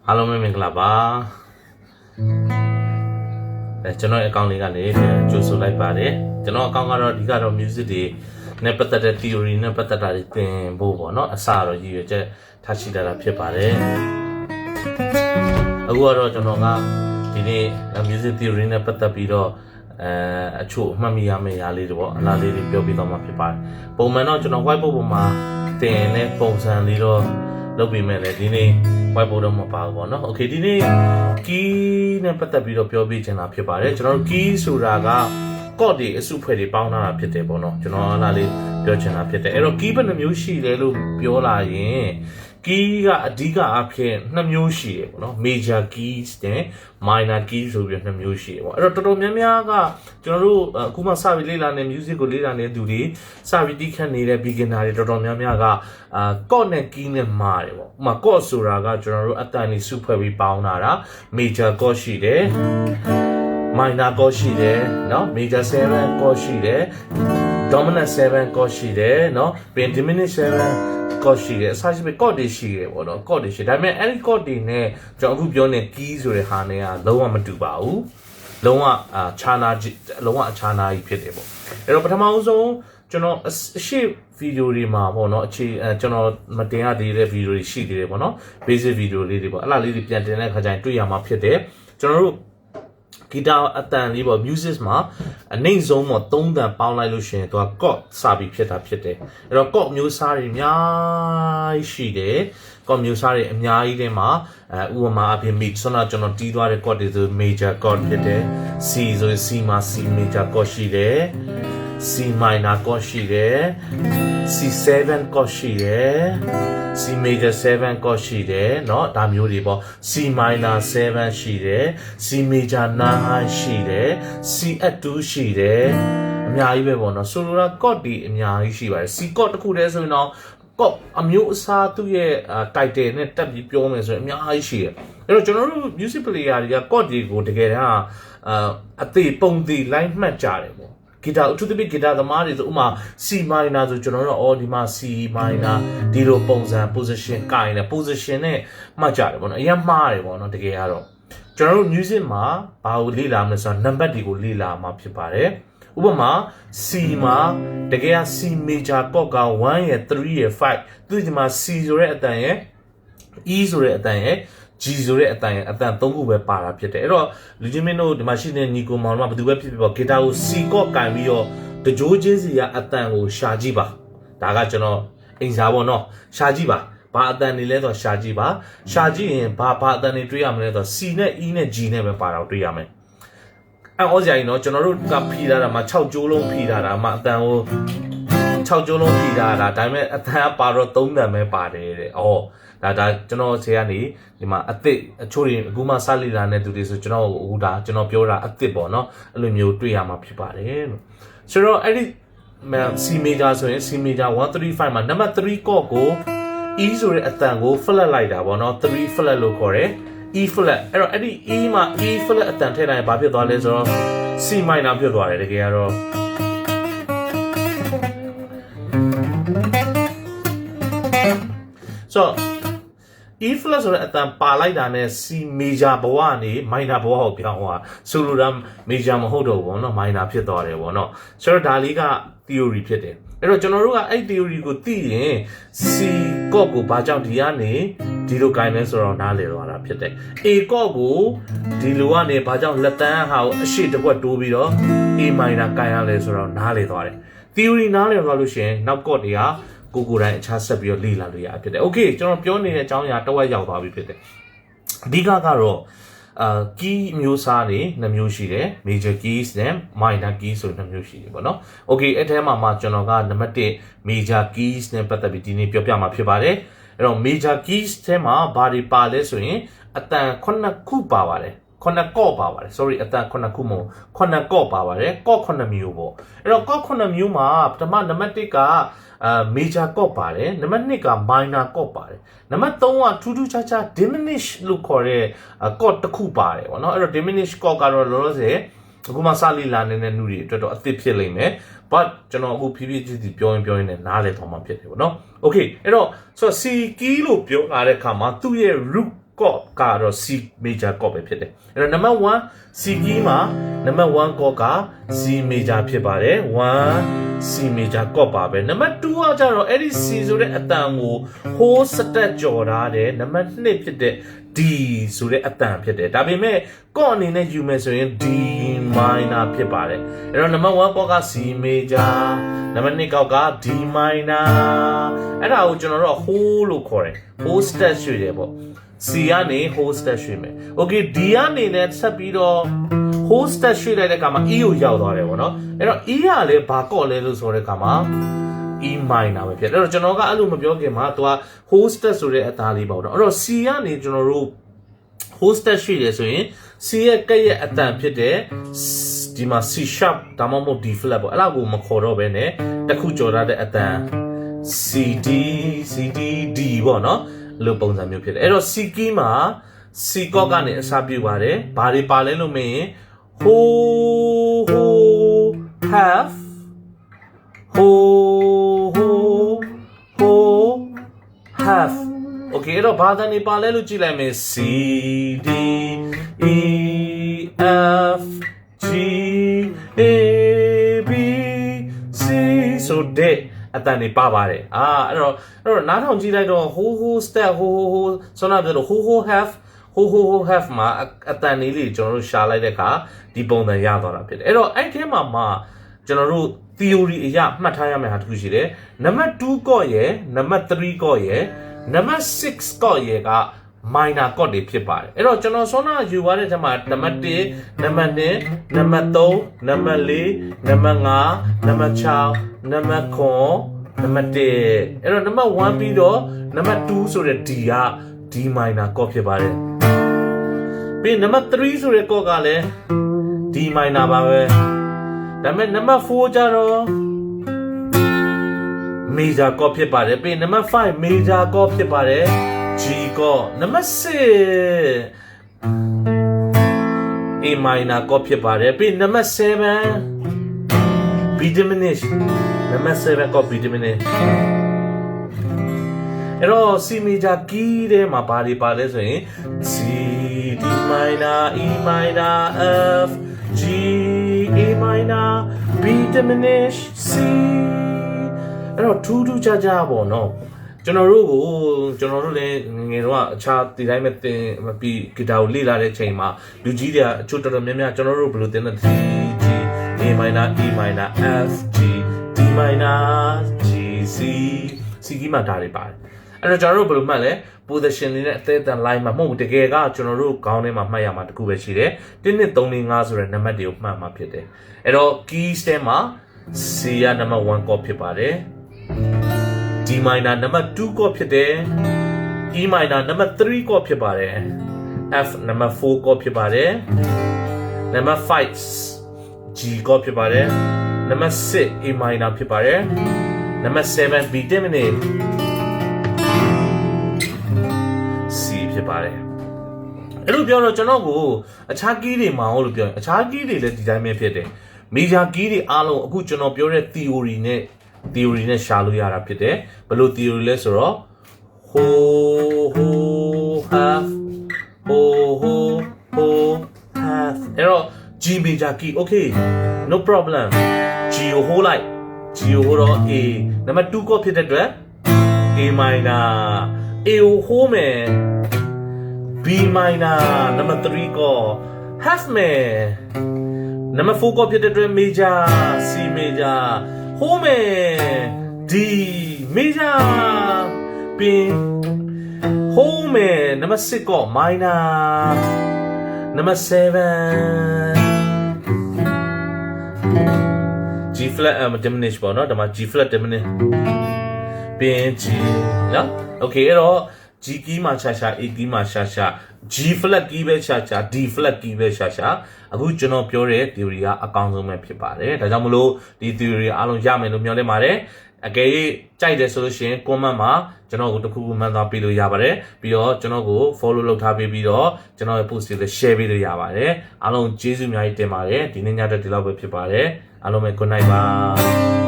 အားလုံးပဲမင်္ဂလာပါကျွန်တော်အကောင့်လေးကနေကြိုဆိုလိုက်ပါတယ်ကျွန်တော်အကောင့်ကတော့အဓိကတော့ music တွေနဲ့ပတ်သက်တဲ့ theory နဲ့ပတ်သက်တာတွေသင်ဖို့ပေါ့နော်အစတော့ရည်ရွယ်ချက်ထားရှိတာဖြစ်ပါတယ်အခုကတော့ကျွန်တော်ကဒီနေ့ music theory နဲ့ပတ်သက်ပြီးတော့အချို့အမှတ်မိရမယ့်ရာလေးတွေပေါ့အလားလေးတွေပြောပြတော့မှာဖြစ်ပါတယ်ပုံမှန်တော့ကျွန်တော် whiteboard ပေါ်မှာသင်တဲ့ပုံစံလေးတော့လုပ်ပြီးမဲ့လေဒီနေ့ whiteboard တော့မပါဘူးပေါ့နော် okay ဒီနေ့ key နဲ့ပတ်သက်ပြီးတော့ပြောပြချင်တာဖြစ်ပါတယ်ကျွန်တော်တို့ key ဆိုတာက chord တွေအစုဖွဲ့တွေပေါင်းထားတာဖြစ်တယ်ပေါ့နော်ကျွန်တော်အလားလေးပြောချင်တာဖြစ်တယ်အဲ့တော့ key ဘယ်နှမျိုးရှိလဲလို့ပြောလာရင် key ကအဓိကအဖြစ်2မျိုးရှိတယ်ပေါ့နော် major keys နဲ့ minor keys ဆိုပြီး2မျိုးရှိတယ်ပေါ့အဲ့တော့တော်တော်များများကကျွန်တော်တို့အခုမှစပြီးလေ့လာနေ music ကိုလေ့လာနေတဲ့သူတွေစပြီးတီးခတ်နေတဲ့ beginner တွေတော်တော်များများကchord နဲ့ key နဲ့မှားတယ်ပေါ့ဥပမာ chord ဆိုတာကကျွန်တော်တို့အတန်ကြီးစုဖွဲ့ပြီးပေါင်းတာ major chord ရှိတယ် minor chord ရှိတယ်เนาะ major 7 chord ရှိတယ် dominant 7 chord ရှိတယ်เนาะပြီး diminished 7 chord ရှိတယ်အစားရှိပဲ chord တွေရှိတယ်ပေါ့နော် chord တွေရှိဒါပေမဲ့အဲ့ဒီ chord တွေနဲ့ကျွန်တော်အခုပြောနေ key ဆိုတဲ့ဟာနဲ့ကလုံးဝမတူပါဘူးလုံးဝခြားနာလုံးဝအခြားနာကြီးဖြစ်တယ်ပေါ့အဲ့တော့ပထမဆုံးကျွန်တော်အရှိဗီဒီယိုတွေမှာပေါ့နော်အခြေကျွန်တော်မတင်ရသေးတဲ့ဗီဒီယိုတွေရှိသေးတယ်ပေါ့နော် basic ဗီဒီယိုလေးတွေပေါ့အဲ့လားလေးတွေပြန်တင်တဲ့ခါကျရင်တွေ့ရမှာဖြစ်တယ်ကျွန်တော်တို့ဂီတာအတန်လေးပေါ့ music မှာအနှိမ့်ဆုံးပေါ့3တန်ပေါင်းလိုက်လို့ရှိရင်သူက chord စာပြီးဖြစ်တာဖြစ်တယ်အဲ့တော့ chord မျိုးစားတွေအများကြီးရှိတယ် chord မျိုးစားတွေအများကြီးထဲမှာဥပမာအပြင် mid ဆိုတော့ကျွန်တော်တီးသွားတဲ့ chord တွေဆို major chord ဖြစ်တယ် C ဆိုရင် C မှာ C major chord ရှိတယ် C minor chord ရှိတယ် C7 chord ရှိတယ် C major 7 chord ရှိတယ်เนาะဒါမျိုးတွေပေါ့ C minor 7ရှိတယ် C major 9ရှိတယ် C at 2ရှိတယ်အများကြီးပဲပေါ့เนาะဆိုလိုတာ chord တွေအများကြီးရှိပါတယ် C chord တစ်ခုတည်းဆိုရင်တော့ chord အမျိုးအစားသူ့ရဲ့ title နဲ့တက်ပြီးပြောမယ်ဆိုရင်အများကြီးရှိတယ်အဲ့တော့ကျွန်တော်တို့ music player တွေက chord တွေကိုတကယ်တမ်းအသေးပုံသေး line မှတ်ကြတယ်ပေါ့ဂီတာအထူးသဖြင့်ဂီတာသမားတွေဆိုဥမာ C minor ဆိုကျွန်တော်တို့ဒီမှာ C minor ဒီလိုပုံစံ position ကိုင်တယ် position နဲ့မှတ်ကြတယ်ပေါ့နော်အရင်မှားတယ်ပေါ့နော်တကယ်ကတော့ကျွန်တော်တို့ music မှာဘာကိုလေ့လာမလဲဆိုတော့ number တွေကိုလေ့လာမှာဖြစ်ပါတယ်ဥပမာ C မှာတကယ်က C major chord က1ရယ်3ရယ်5သူဒီမှာ C ဆိုတဲ့အတန်ရယ် E ဆိုတဲ့အတန်ရယ်G ဆိုတဲ့အတန်3ခုပဲပါတာဖြစ်တယ်အဲ့တော့လူချင်းမင်းတို့ဒီမှာရှိတဲ့ညီကိုမောင်တို့ကဘယ်သူပဲဖြစ်ဖြစ်ပေါ့ဂီတာကို C ကော့ကင်ပြီးတော့တကြိုးချင်းစီကအတန်ကိုရှာကြည့်ပါဒါကကျွန်တော်အိမ်စာပေါ့နော်ရှာကြည့်ပါဘာအတန်တွေလဲဆိုတော့ရှာကြည့်ပါရှာကြည့်ရင်ဘာအတန်တွေတွေးရမလဲဆိုတော့ C နဲ့ E နဲ့ G နဲ့ပဲပါတော့တွေးရမယ်အဲ့ဩစရာကြီးနော်ကျွန်တော်တို့ကဖီလာတာမှာ6ကြိုးလုံးဖီလာတာမှာအတန်ကို6ကြိုးလုံးဖီလာတာဒါပေမဲ့အတန်ကပါတော့3တန်ပဲပါတယ်တဲ့ဩဒါကျွန်တော်ဆေးကနေဒီမှာအစ်စ်အချို့တွေအခုမှစလိလာတဲ့သူတွေဆိုကျွန်တော်ဟိုဒါကျွန်တော်ပြောတာအစ်စ်ပေါ့နော်အဲ့လိုမျိုးတွေ့ရမှာဖြစ်ပါတယ်လို့ဆိုတော့အဲ့ဒီ C major ဆိုရင် C major 135မှာနံပါတ်3 chord ကို E ဆိုတဲ့အတန်ကို flat လိုက်တာပေါ့နော်3 flat လို့ခေါ်တယ် E flat အဲ့တော့အဲ့ဒီ E မှာ E flat အတန်ထည့်လိုက်ရင်ဘာဖြစ်သွားလဲဆိုတော့ C minor ဖြစ်သွားတယ်တကယ်ကတော့ဆိုE flat ဆိုတဲ့အတန်ပါလိုက်တာနဲ့ C major ဘဝကနေ minor ဘဝကိုပြောင်းသွားဆိုလိုတာ major မဟုတ်တော့ဘူးเนาะ minor ဖြစ်သွားတယ်ပေါ့เนาะဆိုတော့ဒါလေးက theory ဖြစ်တယ်အဲ့တော့ကျွန်တော်တို့ကအဲ့ theory ကိုသိရင် C chord ကိုဘာကြောင့်ဒီကနေဒီလိုကိုင်လဲဆိုတော့နားလည်သွားတာဖြစ်တယ် A chord ကိုဒီလိုကနေဘာကြောင့်လက်တန်းဟာကိုအရှိတစ်ခွက်တိုးပြီးတော့ A minor ကိုင်ရလဲဆိုတော့နားလည်သွားတယ် theory နားလည်သွားလို့ရှိရင်နောက် chord တွေကကိုယ်တိုင်းအခြားဆက်ပြီးတော့လေ့လာလို့ရဖြစ်တယ်။ Okay ကျွန်တော်ပြောနေတဲ့အကြောင်းအရာတဝက်ရောက်သွားပြီဖြစ်တယ်။အဓိကကတော့key မျိုးစားတွေ2မျိုးရှိတယ် major keys နဲ့ minor keys ဆို2မျိုးရှိတယ်ပေါ့နော်။ Okay အဲ့ထဲမှာကျွန်တော်ကနံပါတ်1 major keys နဲ့ပတ်သက်ပြီးဒီနေ့ပြောပြမှာဖြစ်ပါတယ်။အဲ့တော့ major keys ထဲမှာဘာတွေပါလဲဆိုရင်အတန်9ခုပါပါတယ်။9 chord ပါပါတယ် sorry အတန်9ခုမဟုတ်9 chord ပါပါတယ် chord 9မျိုးပေါ့အဲ့တော့ chord 9မျိုးမှာပထမနံပါတ်1ကmajor chord ပါတယ်နံပါတ်2က minor chord ပါတယ်နံပါတ်3ကထူးထူးခြားခြား diminish လို့ခေါ်တဲ့ chord တစ်ခုပါတယ်ပေါ့နော်အဲ့တော့ diminish chord ကတော့လောလောဆယ်အခုမှစလိလာနေတဲ့နုတွေအတွက်တော့အသစ်ဖြစ်လိမ့်မယ် but ကျွန်တော်အခုဖြည်းဖြည်းချင်းစီပြောရင်လည်းနားလည်သွားမှာဖြစ်တယ်ပေါ့နော် okay အဲ့တော့ဆိုတော့ C key လို့ပြောလာတဲ့အခါမှာသူ့ရဲ့ root chord ကတော့ C major chord ပဲဖြစ်တယ်အဲ့တော့ number 1 C key မှာ number 1 chord က C major ဖြစ်ပါတယ်1 C major chord ပါပဲ number 2ကကြတော့အဲ့ဒီ C ဆိုတဲ့အတန်ကို whole စတက်ကြော်ထားတယ် number 2ဖြစ်တဲ့ D ဆိုတဲ့အတန်ဖြစ်တယ်ဒါပေမဲ့ chord အနေနဲ့ယူမယ်ဆိုရင် D minor ဖြစ်ပါတယ်အဲ့တော့ number 1 chord က C major number 2 chord က D minor အဲ့ဒါကိုကျွန်တော်တို့ whole လို့ခေါ်တယ် whole step ရွှေ့တယ်ပေါ့ C ကနေ whole step ရွှေ့မယ် okay D ကနေလည်းဆက်ပြီးတော့ whole step ရွှေ့လိုက်တဲ့အခါမှာ E ကိုရောက်သွားတယ်ပေါ့နော်အဲ့တော့ E ကလည်းဘာ chord လဲလို့ဆိုတဲ့အခါမှာ E minor ပဲဖြစ်တယ်အဲ့တော့ကျွန်တော်ကအဲ့လိုမပြောခင်မှာသူက whole step ဆိုတဲ့အသားလေးပေါ့နော်အဲ့တော့ C ကနေကျွန်တော်တို့ whole step ရွှေ့တယ်ဆိုရင် C ရဲ့ကဲ့ရဲ့အတန်ဖြစ်တဲ့ဒီမှာ C sharp ဒါမှမဟုတ် D flat ပေါ့အဲ့ဒါကိုမခေါ်တော့ဘဲနဲ့တစ်ခုကြော်ထားတဲ့အတန် CD CD D ပေါ့နော်လို့ပုံစံမျိုးဖြစ်တယ်အဲ့တော့ C key မှာ C chord ကနေအစပြုပါတယ်ဘာတွေပါလဲလို့မင်း ho ho have ho ho ho have okay အဲ့တော့ဘာသာနေပါလဲလို့ကြည့်လိုက်မယ် C D E F G A B C ဆိုတဲ့အတန်နေပါပါတယ်အဲ့တော့နားထောင်ကြည့်လိုက်တော့ ho ho step ho ho ho ဆိုတော့ ho ho have ho ho ho have မှာအတန်လေးတွေကျွန်တော်တို့ရှာလိုက်တဲ့အခါဒီပုံစံရသွားတာဖြစ်တယ်အဲ့တော့အဲ့ထဲမှာကျွန်တော်တို့ theory အရမှတ်ထားရမယ့်ဟာတစ်ခုရှိတယ် number 2 chord ရယ် number 3 chord ရယ် number 6 chord ရယ်က minor chord တွေဖြစ်ပါတယ်အဲ့တော့ကျွန်တော်ဆောနာယူသွားတဲ့ထဲမှာ number 1 number 2 number 3 number 4 number 5 number 6 number 9 number 1အဲ့တော့ number 1ပြီးတော့ number 2ဆိုတဲ့ D က D minor chord ဖြစ်ပါတယ်ပြီး number 3ဆိုတဲ့ chord ကလည်း D minor ပါပဲဒါပေမဲ့ number 4ကျတော့ major chord ဖြစ်ပါတယ်ပြီး number 5 major chord ဖြစ်ပါတယ် G chord number 6 A minor chord ဖြစ်ပါတယ်ပြီး number 7 B diminished number 7 chord B diminished အဲ့တော့ C major key ထဲမှာဘာတွေပါလဲဆိုရင် C D minor E minor F G A minor B diminished C အဲ့တော့ထူးထူးခြားခြားပေါ့နော်ကျွန်တော်တို့လည်းငယ်တော့အခြားဒီတိုင်းပဲတင်ပြီးဂီတာကိုလေ့လာတဲ့ချိန်မှာလူကြီးတွေအချို့တော်တော်များများကျွန်တော်တို့ဘယ်လိုတင်လဲ C G A minor E minor F G D minor G C C key မှာဒါတွေပါတယ်အဲ့တော့ကျွန်တော်တို့ဘယ်လိုမှတ်လဲ position လေးနဲ့အသေးအတန် line မှာမဟုတ်ဘူးတကယ်ကကျွန်တော်တို့ခေါင်းထဲမှာမှတ်ရမှာတခုပဲရှိတယ်1 2 3 4 5ဆိုတဲ့နံပါတ်တွေကိုမှတ်မှာဖြစ်တယ်အဲ့တော့ keys ထဲမှာ C က number 1 chord ဖြစ်ပါတယ် D minor number 2 chord ဖြစ်တယ် E minor number 3 chord ဖြစ်ပါတယ် F number 4 chord ဖြစ်ပါတယ် number 5 G chord ဖြစ်ပါတယ် number 6 A minor ဖြစ်ပါတယ် number 7 B diminished C ဖြစ်ပါတယ်အဲ့လိုပြောတော့ကျွန်တော်ကိုအခြား key တွေမအောင်လို့ပြောရင်အခြား key တွေလည်းဒီတိုင်းပဲဖြစ်တယ် major key တွေအားလုံးအခုကျွန်တော်ပြောတဲ့ theory နဲ့ရှာလို့ရတာဖြစ်တယ်ဘယ်လို theory လဲဆိုတော့ ho ho have ho ho ho have အဲ့တော့ G major key okay no problem G ကို hold လိုက် G ကို hold တော့ A number 2 chord ဖြစ်တဲ့အတွက် A minor A ကို hold မယ် B minor number 3 chord have မယ် number 4 chord ဖြစ်တဲ့အတွက် major C major hold မယ် D major ပြီး hold မယ် number 6 chord minor number 7 G flat diminish ပေါ့နော်ဒါမှ G flat diminish ပြီး G နော် okay အဲ့တော့ G key မှာရှာ A key မှာရှာ G flat key ပဲရှာ D flat key ပဲရှာအခုကျွန်တော်ပြောတဲ့ theory ကအကောင်းဆုံးပဲဖြစ်ပါတယ်ဒါကြောင့်မလို့ဒီ theory အားလုံးရမယ်လို့မျှော်လင့်ပါတယ်အကယ်၍ကြိုက်တယ်ဆိုလို့ရှိရင် comment မှာကျွန်တော်ကိုတစ်ခုခုမှန်သွားပေးလို့ရပါတယ်ပြီးတော့ကျွန်တော်ကို follow လုပ်ထားပေးပြီးတော့ကျွန်တော်ရဲ့ post တွေ share ပေးလို့ရပါတယ်အားလုံးကျေးဇူးအများကြီးတင်ပါတယ်ဒီနေ့ညတဲ့ဒီလောက်ပဲဖြစ်ပါတယ်အားလုံးပဲ good night ပါ